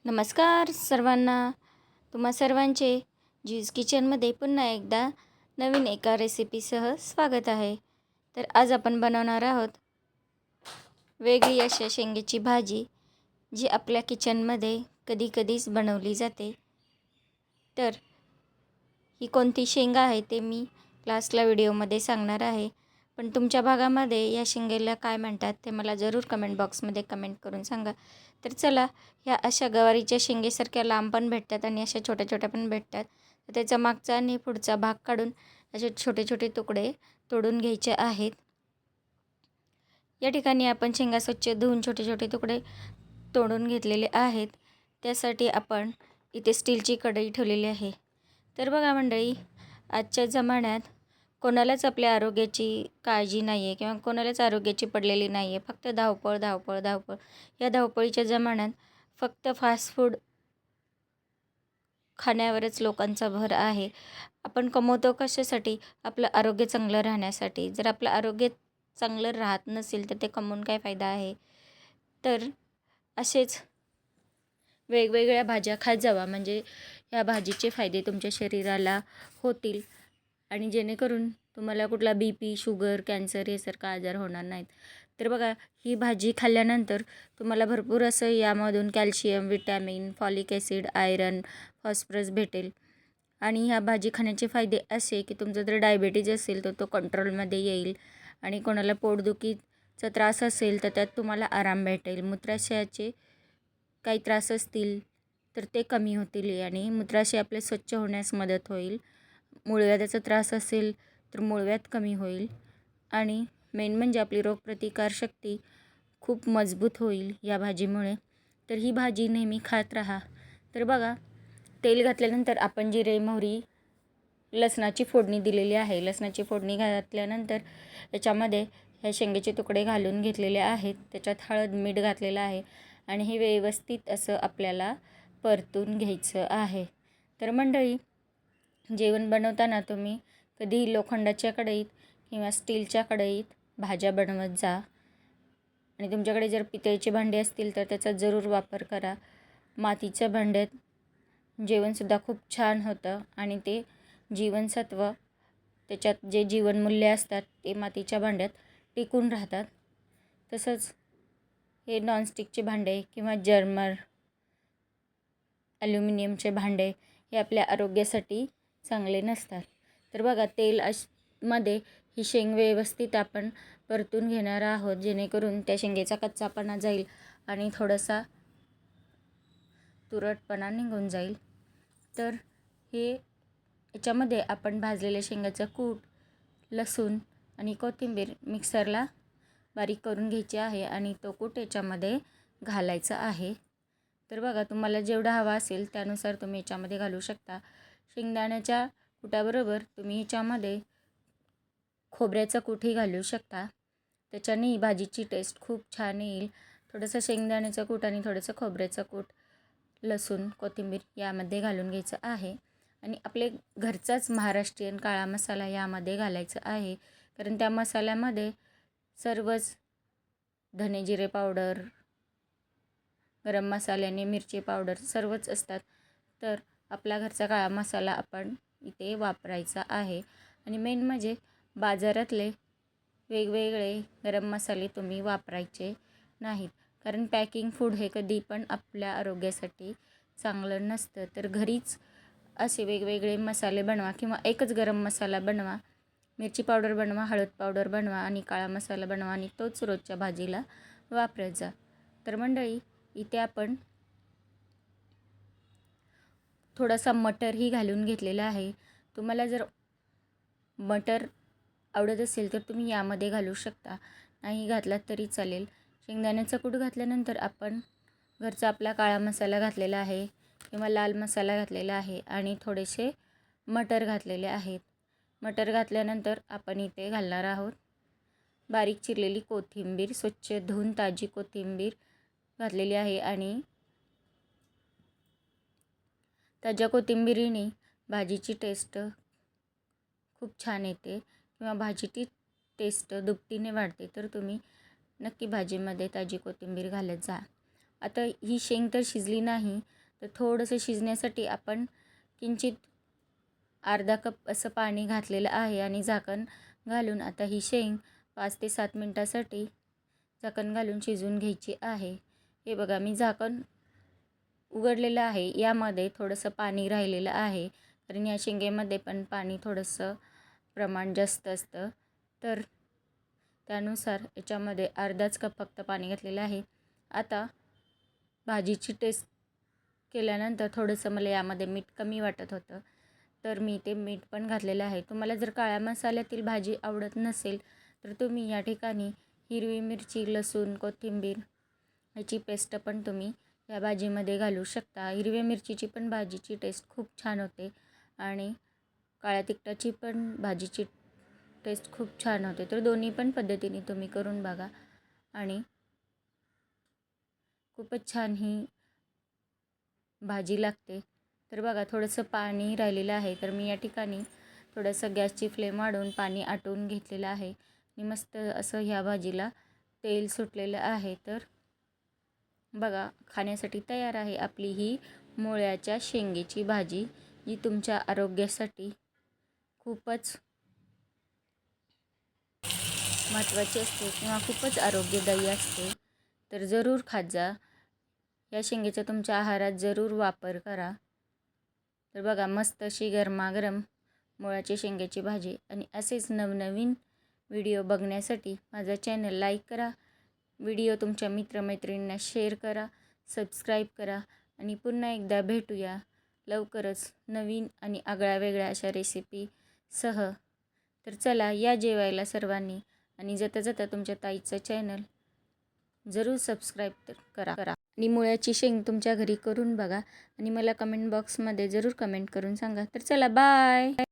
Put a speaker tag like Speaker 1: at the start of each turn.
Speaker 1: नमस्कार सर्वांना. तुम्हा सर्वांचे जीज किचनमध्ये पुन्हा एकदा नवीन एका रेसिपीसह स्वागत आहे. तर आज आपण बनवणार आहोत वेगळी अशा शेंगेची भाजी, जी आपल्या किचनमध्ये कधीच बनवली जाते. तर ही कोणती शेंगा आहे ते मी लास्टला व्हिडिओमध्ये सांगणार आहे. पण तुमच्या भागामध्ये या शेंगेला काय म्हणतात ते मला जरूर कमेंट बॉक्समध्ये कमेंट करून सांगा. तर चला, ह्या अशा गवारीच्या शेंगेसारख्या लांब पण भेटतात आणि अशा छोट्या छोट्या पण भेटतात. तर त्याचा मागचा आणि पुढचा भाग काढून असे छोटे छोटे तुकडे तोडून घ्यायचे आहेत. या ठिकाणी आपण शेंगा स्वच्छ धुवून छोटे छोटे तुकडे तोडून घेतलेले आहेत. त्यासाठी आपण इथे स्टीलची कढई ठेवलेली आहे. तर बघा मंडळी, आजच्या जमान्यात कोणालाच आपल्या आरोग्याची काळजी नाही आहे किंवा कोणालाच आरोग्याची पडलेली नाही आहे. फक्त धावपळ धावपळ धावपळ. या धावपळीच्या जमान्यात फक्त फास्ट फूड खाण्यावरच लोकांचा भर आहे. आपण कमवतो कशासाठी? आपलं आरोग्य चांगलं राहण्यासाठी. जर आपलं आरोग्य चांगलं राहत नसेल तर ते कमवून काय फायदा आहे? तर असेच वेगवेगळ्या भाज्या खात जावा, म्हणजे या भाजीचे फायदे तुमच्या शरीराला होतील आणि जेणेकरून तुम्हाला कुठला BP, शुगर, कॅन्सर यासारखा आजार होणार नाहीत. तर बघा, ही भाजी खाल्ल्यानंतर तुम्हाला भरपूर असं यामधून calcium, vitamin, folic acid, iron, phosphorus भेटेल. आणि ह्या भाजी खाण्याचे फायदे असे की तुमचा जर डायबिटीज असेल तर तो कंट्रोलमध्ये येईल आणि कोणाला पोटदुखीचा त्रास असेल तर त्यात तुम्हाला आराम भेटेल. मूत्राशयाचे काही त्रास असतील तर ते कमी होतील आणि मूत्राशय आपले स्वच्छ होण्यास मदत होईल. मूळव्याधाचा त्रास असेल तर मूळव्याध कमी होईल आणि मेन म्हणजे आपली रोगप्रतिकारशक्ती खूप मजबूत होईल या भाजीमुळे. तर ही भाजी नेहमी खात राहा. तर बघा, तेल घातल्यानंतर आपण जिरे, मोहरी, लसणाची फोडणी दिलेली आहे. लसणाची फोडणी घातल्यानंतर याच्यामध्ये ह्या शेंगेचे तुकडे घालून घेतलेले आहेत. त्याच्यात हळद, मीठ घातलेलं आहे आणि हे व्यवस्थित असं आपल्याला परतून घ्यायचं आहे. तर मंडळी, जेवण बनवताना तुम्ही कधीही लोखंडाच्या कढईत किंवा स्टीलच्या कढईत भाज्या बनवत जा आणि तुमच्याकडे जर पितळेचे भांडे असतील तर त्याचा जरूर वापर करा. मातीच्या भांड्यात जेवणसुद्धा खूप छान होतं आणि ते जीवनसत्व, त्याच्यात जे जीवनमूल्य असतात ते मातीच्या भांड्यात टिकून राहतात. तसंच हे नॉनस्टिकचे भांडे किंवा जर्मर, ॲल्युमिनियमचे भांडे हे आपल्या आरोग्यासाठी चांगले नसतात. तर बघा, मध्ये ही शेंग व्यवस्थित आपण परतून घेणार आहोत, जेणेकरून त्या शेंगेचा कच्चापणा जाईल आणि थोडासा तुरटपणा निघून जाईल. तर हे याच्यामध्ये आपण भाजलेल्या शेंगाचं कूट, लसूण आणि कोथिंबीर मिक्सरला बारीक करून घ्यायची आहे आणि तो कूट याच्यामध्ये घालायचा आहे. तर बघा, तुम्हाला जेवढा हवा असेल त्यानुसार तुम्ही याच्यामध्ये घालू शकता. शेंगदाण्याच्या कुटाबरोबर तुम्ही याच्यामध्ये खोबऱ्याचं कूटही घालू शकता. त्याच्याने भाजीची टेस्ट खूप छान येईल. थोडंसं शेंगदाण्याचं कूट आणि थोडंसं खोबऱ्याचं कूट, लसूण, कोथिंबीर यामध्ये घालून घ्यायचं आहे आणि आपले घरचाच महाराष्ट्रीयन काळा मसाला यामध्ये घालायचा आहे. कारण त्या मसाल्यामध्ये सर्वच धने जिरे पावडर, गरम मसाले आणि मिरची पावडर सर्वच असतात. तर आपला घरचा काळा मसाला आपण इथे वापरायचा आहे. आणि मेन म्हणजे बाजारातले वेगवेगळे गरम मसाले तुम्ही वापरायचे नाहीत, कारण पॅकिंग फूड हे कधी पण आपल्या आरोग्यासाठी चांगलं नसतं. तर घरीच असे वेगवेगळे मसाले बनवा किंवा एकच गरम मसाला बनवा, मिरची पावडर बनवा, हळद पावडर बनवा आणि काळा मसाला बनवा आणि तोच रोजच्या भाजीला वापरत जा. तर मंडळी, इथे आपण थोडासा मटरही घालून घेतलेला आहे. तुम्हाला जर मटर आवडत असेल तर तुम्ही यामध्ये घालू शकता, नाही घातलात तरी चालेल. शेंगदाण्याचा कूट घातल्यानंतर आपण घरचा आपला काळा मसाला घातलेला आहे किंवा लाल मसाला घातलेला आहे आणि थोडेसे मटर घातलेले आहेत. मटर घातल्यानंतर आपण इथे घालणार आहोत बारीक चिरलेली कोथिंबीर. स्वच्छ धुवून ताजी कोथिंबीर घातलेली आहे आणि ताज्या कोथिंबीरीने भाजीची टेस्ट खूप छान येते किंवा भाजीची टेस्ट दुपटीने वाढते. तर तुम्ही नक्की भाजीमध्ये ताजी कोथिंबीर घालत जा. आता ही शेंग तर शिजली नाही, तर थोडंसं शिजण्यासाठी आपण किंचित अर्धा कप असं पाणी घातलेलं आहे आणि झाकण घालून आता ही शेंग 5 ते 7 मिनटासाठी झाकण घालून शिजवून घ्यायची आहे. हे बघा मी झाकण उघडलेलं आहे. यामध्ये थोडंसं पाणी राहिलेलं आहे, कारण या शेंगेमध्ये पण पाणी थोडंसं प्रमाण जास्त असतं. तर त्यानुसार याच्यामध्ये अर्धाच कप फक्त पाणी घातलेलं आहे. आता भाजीची टेस्ट केल्यानंतर थोडंसं मला यामध्ये मीठ कमी वाटत होतं, तर मी ते मीठ पण घातलेलं आहे. तुम्हाला जर काळ्या मसाल्यातील भाजी आवडत नसेल तर तुम्ही या ठिकाणी हिरवी मिरची, लसूण, कोथिंबीर याची पेस्ट पण तुम्ही या भाजीमध्ये घालू शकता. हिरव्या मिरचीची पण भाजीची टेस्ट खूप छान होते आणि काळ्या तिखटाची पण भाजीची टेस्ट खूप छान होते. तर दोन्ही पण पद्धतीने तुम्ही करून बघा आणि खूपच छान ही भाजी लागते. तर बघा थोडंसं पाणी राहिलेलं आहे, तर मी या ठिकाणी थोडंसं गॅसची फ्लेम वाढवून पाणी आटवून घेतलेलं आहे आणि मस्त असं ह्या भाजीला तेल सुटलेलं आहे. तर बघा खाण्यासाठी तयार आहे आपली ही मुळ्याच्या शेंगेची भाजी, जी तुमच्या आरोग्यासाठी खूपच महत्त्वाची असते किंवा खूपच आरोग्यदायी असते. तर जरूर खात जा. या शेंगेचा तुमच्या आहारात जरूर वापर करा. तर बघा मस्त अशी गरमागरम मुळ्याची शेंगाची भाजी आणि असेच नवनवीन व्हिडिओ बघण्यासाठी माझा चॅनल लाईक करा, व्हिडिओ तुमच्या मित्रमैत्रिणींना शेअर करा, सबस्क्राईब करा आणि पुन्हा एकदा भेटूया लवकरच नवीन आणि आगळ्या-वेगळ्या अशा रेसिपीसह. तर चला या जेवायला सर्वांनी आणि जाता तुमच्या ताईचं चॅनल जरूर सबस्क्राईब तर करा आणि मुळ्याची शेंग तुमच्या घरी करून बघा आणि मला कमेंट बॉक्समध्ये जरूर कमेंट करून सांगा. तर चला बाय.